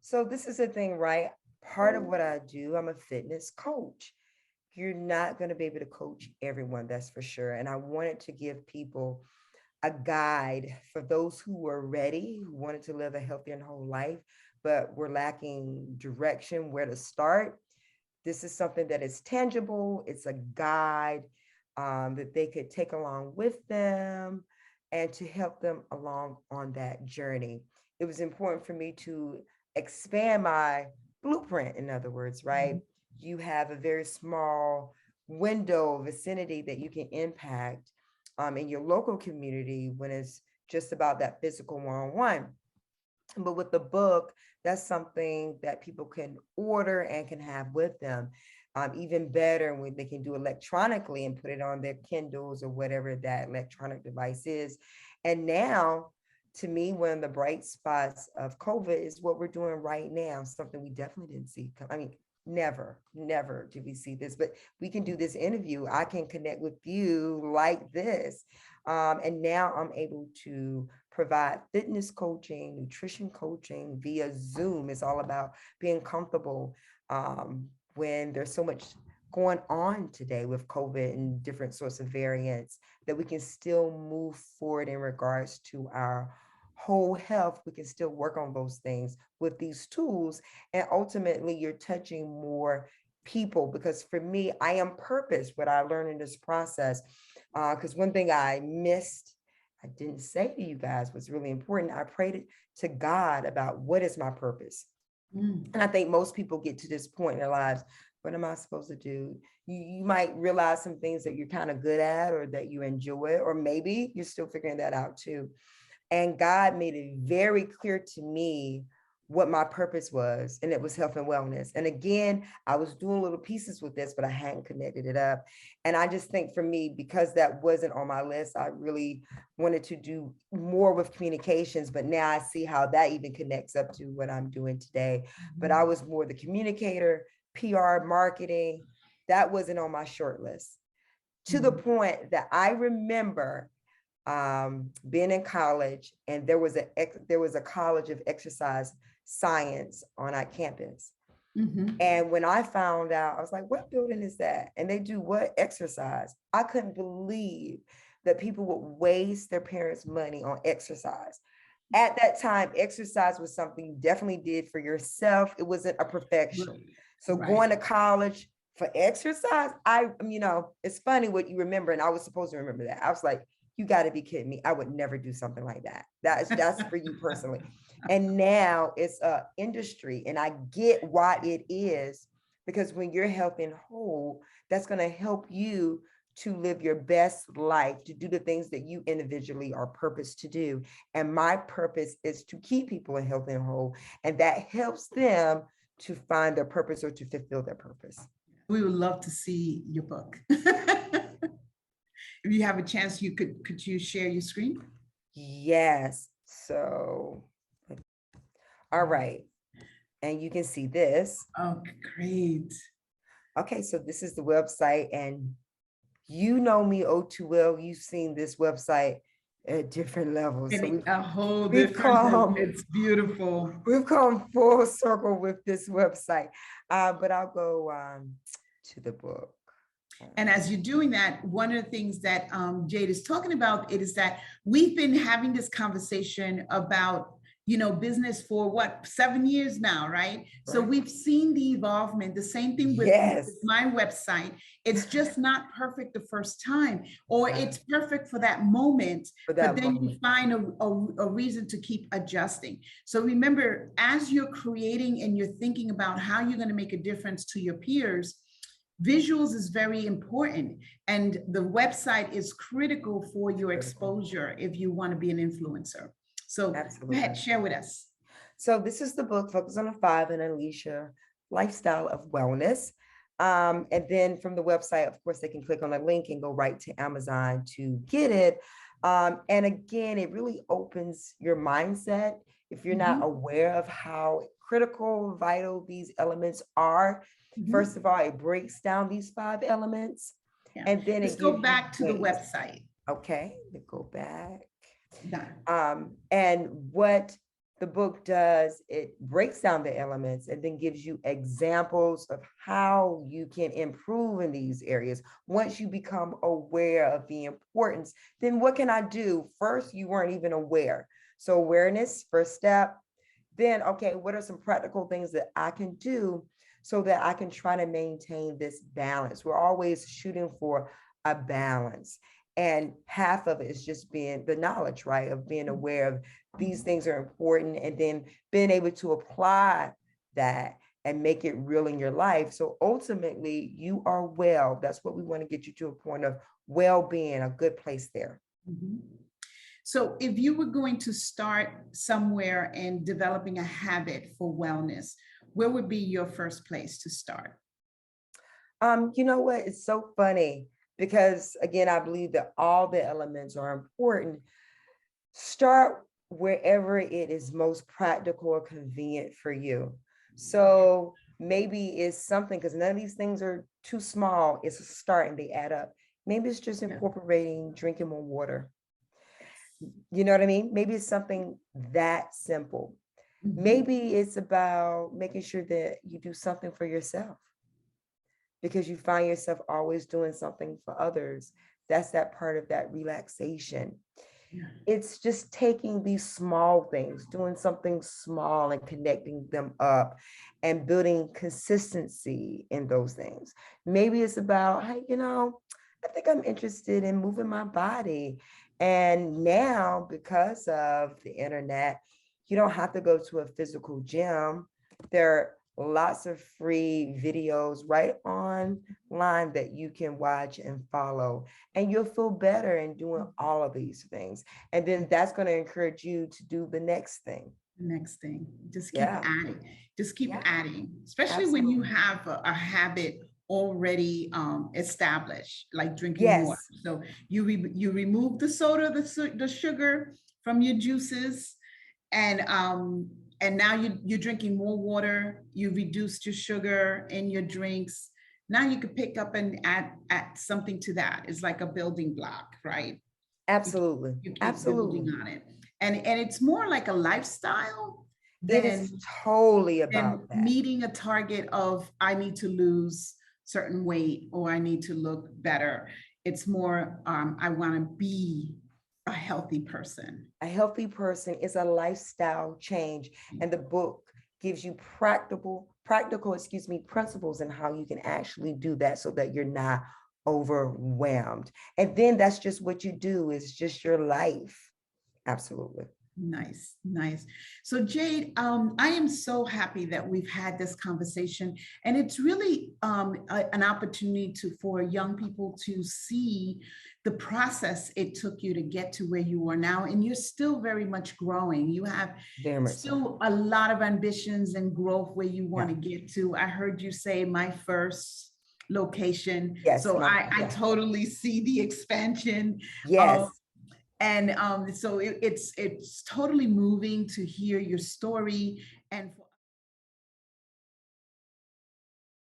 So this is the thing, right? Part of what I do, I'm a fitness coach. You're not going to be able to coach everyone, that's for sure. And I wanted to give people a guide for those who were ready, who wanted to live a healthy and whole life, but were lacking direction, where to start. This is something that is tangible. It's a guide that they could take along with them and to help them along on that journey. It was important for me to expand my blueprint, in other words, right? You have a very small window vicinity that you can impact in your local community when it's just about that physical one-on-one. But with the book, that's something that people can order and can have with them. Even better when they can do electronically and put it on their Kindles or whatever that electronic device is. And now, to me, one of the bright spots of COVID is what we're doing right now, something we definitely didn't see. I mean, never did we see this, but we can do this interview. I can connect with you like this. And now I'm able to provide fitness coaching, nutrition coaching via Zoom. It's all about being comfortable when there's so much going on today with COVID and different sorts of variants, that we can still move forward in regards to our whole health. We can still work on those things with these tools. And ultimately, you're touching more people, because for me, I am purpose, what I learned in this process. Because one thing I missed, I didn't say to you guys, was really important. I prayed to God about what is my purpose. And I think most people get to this point in their lives. What am I supposed to do? You might realize some things that you're kind of good at or that you enjoy, or maybe you're still figuring that out too. And God made it very clear to me what my purpose was, and it was health and wellness. And again, I was doing little pieces with this, but I hadn't connected it up. And I just think for me, because that wasn't on my list, I really wanted to do more with communications, but now I see how that even connects up to what I'm doing today. But I was more the communicator, PR, marketing. That wasn't on my short list, to the point that I remember being in college, and there was a college of exercise science on our campus. And when I found out, I was like, what building is that? And they do what? Exercise. I couldn't believe that people would waste their parents' money on exercise. At that time, exercise was something you definitely did for yourself. It wasn't a profession. So going to college for exercise, it's funny what you remember. And I was supposed to remember that. I was like, you got to be kidding me. I would never do something like that. That's for you personally. And now it's a industry, and I get why it is, because when you're healthy and whole, that's going to help you to live your best life, to do the things that you individually are purposed to do. And my purpose is to keep people healthy and whole, and that helps them to find their purpose or to fulfill their purpose. We would love to see your book. If you have a chance, could you share your screen? Yes. So, all right. And you can see this. Oh, great. Okay, so this is the website, and you know me oh too well. You've seen this website at different levels. So A whole different, it's beautiful. We've come full circle with this website, but I'll go to the book. And as you're doing that, one of the things that Jade is talking about is that we've been having this conversation about, business for 7 years now, right? So we've seen the evolvement, the same thing with my website. It's just not perfect the first time, or it's perfect for that moment, but then you find a reason to keep adjusting. So remember, as you're creating and you're thinking about how you're going to make a difference to your peers, visuals is very important, and the website is critical for your exposure if you want to be an influencer. So go ahead, share with us. So this is the book, Focus on the Five and Unleash Your Lifestyle of Wellness. And then from the website, of course, they can click on the link and go right to Amazon to get it. And again, it really opens your mindset. If you're not aware of how critical, vital these elements are, first of all, it breaks down these 5 elements. And then let's go back to the website. Okay, let's go back. And what the book does, it breaks down the elements and then gives you examples of how you can improve in these areas. Once you become aware of the importance, then what can I do? First, you weren't even aware. So awareness, first step. Then, okay, what are some practical things that I can do so that I can try to maintain this balance? We're always shooting for a balance. And half of it is just being the knowledge, right? Of being aware of these things are important and then being able to apply that and make it real in your life. So ultimately, you are well. That's what we want to get you to a point of well-being, a good place there. Mhm. So if you were going to start somewhere in developing a habit for wellness, where would be your first place to start? You know what? It's so funny because again, I believe that all the elements are important. Start wherever it is most practical or convenient for you. So maybe it's something because none of these things are too small. It's a start and they add up. Maybe it's just Yeah. incorporating drinking more water. Yes. You know what I mean? Maybe it's something that simple. Mhm. Maybe it's about making sure that you do something for yourself because you find yourself always doing something for others. That's that part of that relaxation. Yeah. It's just taking these small things, doing something small and connecting them up and building consistency in those things. Maybe it's about, hey, I think I'm interested in moving my body. And now, because of the internet, you don't have to go to a physical gym. There are lots of free videos right online that you can watch and follow, and you'll feel better in doing all of these things. And then that's going to encourage you to do the next thing. Next thing, just keep Yeah. adding, just keep Yeah. adding, especially when you Absolutely. have a habit already established, like drinking water. Yes. So you remove the soda, the sugar from your juices, and now you're drinking more water. You reduced your sugar in your drinks. Now you could pick up and add something to that. It's like a building block, right? you, Absolutely. you keep building Absolutely. on it, and it's more like a lifestyle It is than totally about that. meeting a target of I need to lose certain weight or I need to look better. It's more I want to be a healthy person. A healthy person is a lifestyle change, and the book gives you practical, principles and how you can actually do that so that you're not overwhelmed. And then that's just what you do, is just your life. Absolutely. Nice, nice. So Jade, I am so happy that we've had this conversation, and it's really an opportunity for young people to see the process it took you to get to where you are now, and you're still very much growing. You have Very much so. still a lot of ambitions and growth where you want Yeah. to get to. I heard you say my first location, Yes, so I yeah. totally see the expansion. Um, Yes. and so it's totally moving to hear your story and for